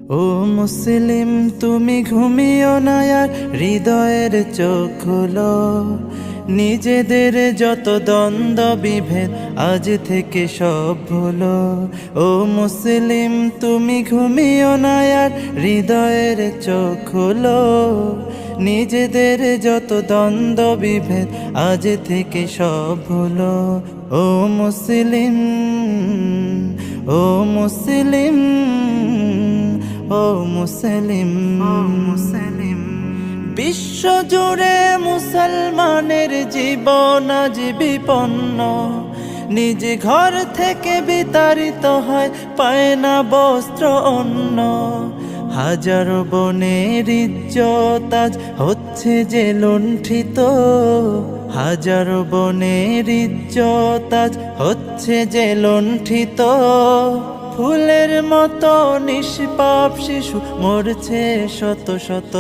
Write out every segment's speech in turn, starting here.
ও মুসলিম তুমি ঘুমিও না আর হৃদয়ের চোখ খোলো। নিজেদের যত দ্বন্দ্ব বিভেদ আজ থেকে সব ভুলো। ও মুসলিম তুমি ঘুমিও না আর হৃদয়ের চোখ খোলো। নিজেদের যত দ্বন্দ্ব বিভেদ আজ থেকে সব ভুলো। ও মুসলিম, ও মুসলিম, ও মুসলিম, বিশ্ব জুড়ে মুসলমানের জীবন আজ বিপন্ন। নিজ ঘর থেকে বিতাড়িত হয়, পায় না বস্ত্র অন্ন। হাজারো বনের ইজ্জত আজ হচ্ছে যে লুণ্ঠিত। হাজারো বনের ইজ্জত আজ হচ্ছে যে লুণ্ঠিত। ফুলের মতো নিষ্পাপ শিশু মরছে শত শত।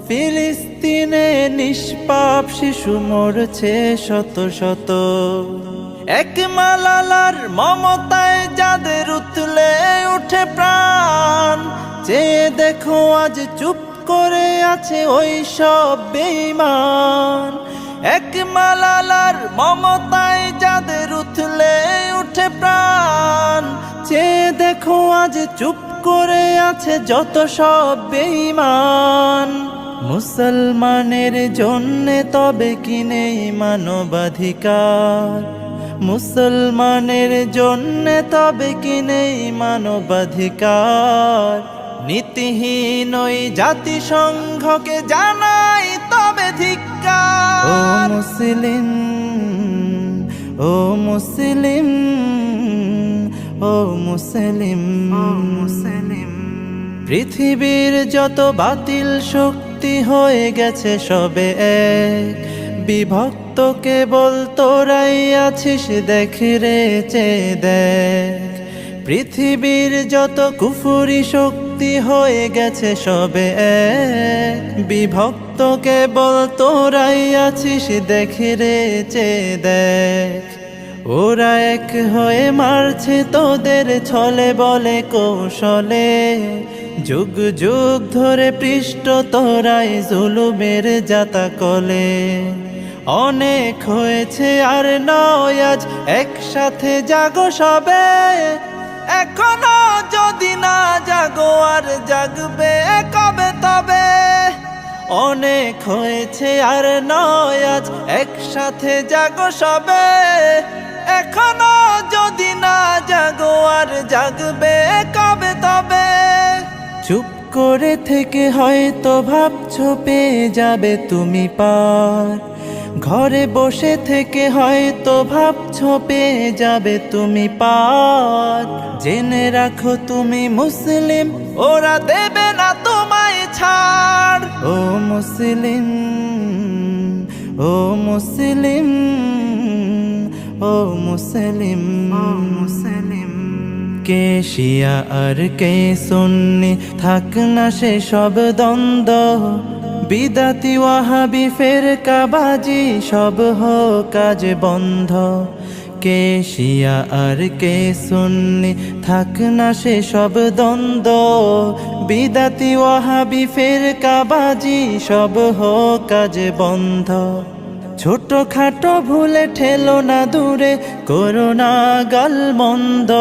ফিলিস্তিনে নিষ্পাপ শিশু মরছে শত শত। এক মালালার মমতায় যাদের উতলে উঠে প্রাণ, চেয়ে দেখো আজ চুপ করে আছে ওই সব বেঈমান। এক মালালার মমতায় যাদের উতলে উঠে প্রাণ, চেয়ে দেখো আজ চুপ করে আছে যত সব বেঈমান। মুসলমানের জন্যে তবে কি নেই মানবাধিকার? মুসলমানের জন্যে তবে কি নেই মানবাধিকার? নীতিহীন ওই জাতিসংঘকে জানাই তবে ধিক্কার। ও মুসলিম, ও মুসলিম, ও মুসলিম, পৃথিবীর যত বাতিল শক্তি হয়ে গেছে সবে এক। বিভক্ত কেবল তোরাই আছিস, দেখ রে চেয়ে দেখ। পৃথিবীর যত কুফুরি শক্তি হয়ে গেছে সবে এক। বিভক্ত কেবল তোরাই আছিস, দেখ রে চেয়ে দেখ। ওরা এক হয়ে মারছে তোদের ছলে বলে কৌশলে। যুগ যুগ ধরে পৃষ্ঠ তোরাই জুলুমের জাতা কলে। অনেক হয়েছে আর নয় আজ একসাথে জাগো সবে। এখনো যদি না জাগো আর জাগবে কবে তবে? অনেক হয়েছে আর নয় আজ একসাথে জাগো সবে। এখনো যদি না জাগো আর জাগবে কবে তবে? চুপ করে থেকে হয়তো ভাবছো পেয়ে যাবে তুমি পার। ঘরে বসে থেকে হয়তো ভাবছো পেয়ে যাবে তুমি পার। জেনে রাখো তুমি মুসলিম, ওরা দেবে না তোমায় ছাড়। ও মুসলিম, ও মুসলিম, ও মুসলিম, কে শিয়া আর কে সুন্নি থাক না সে সব দ্বন্দ্ব। বিদাতি ওয়াহাবি ফেরকাবাজি সব হোক কাজ বন্ধ। কে শিয়া আর কে সুন্নি থাক না সে সব দ্বন্দ্ব। বিদাতি ওয়াহাবি ফেরকাবাজি সব হোক কাজ বন্ধ। ছোট খাটো ভুলে ঠেলো না দূরে, করো না গালমন্দ।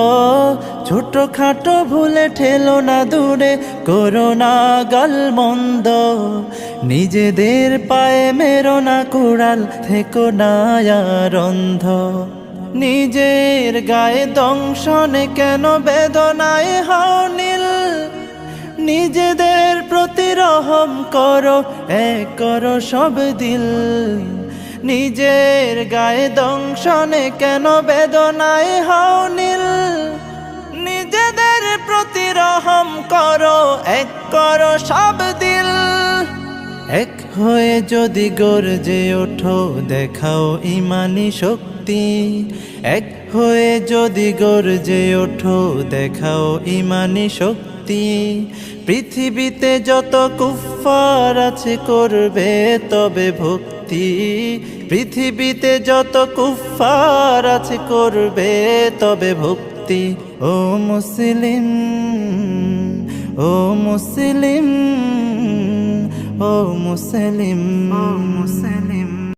ছোট খাটো ভুলে ঠেলো না দূরে, করো না গালমন্দ। নিজেদের পায়ে মেরো না কুড়াল, থেকো না আর অন্ধ। নিজের গায়ে দংশনে কেন বেদনায় হও নীল? নিজেদের প্রতি রহম করো, এক করো সব দিল। নিজের গায়ে দংশনে কেন বেদনায় হও নীল? নিজেদের প্রতি রহম করো, এক করো সব দিল। এক হয়ে যদি গর্জে ওঠো, দেখাও ইমানি শক্তি। এক হয়ে যদি গর্জে ওঠো, দেখাও ইমানি শক্তি। পৃথিবীতে যত কুফফার আছে করবে তবে ভক্তি। পৃথিবীতে যত কুফফার আছে করবে তবে ভক্তি। ও মুসলিম, ও মুসলিম ও মুসলিম ও মুসলিম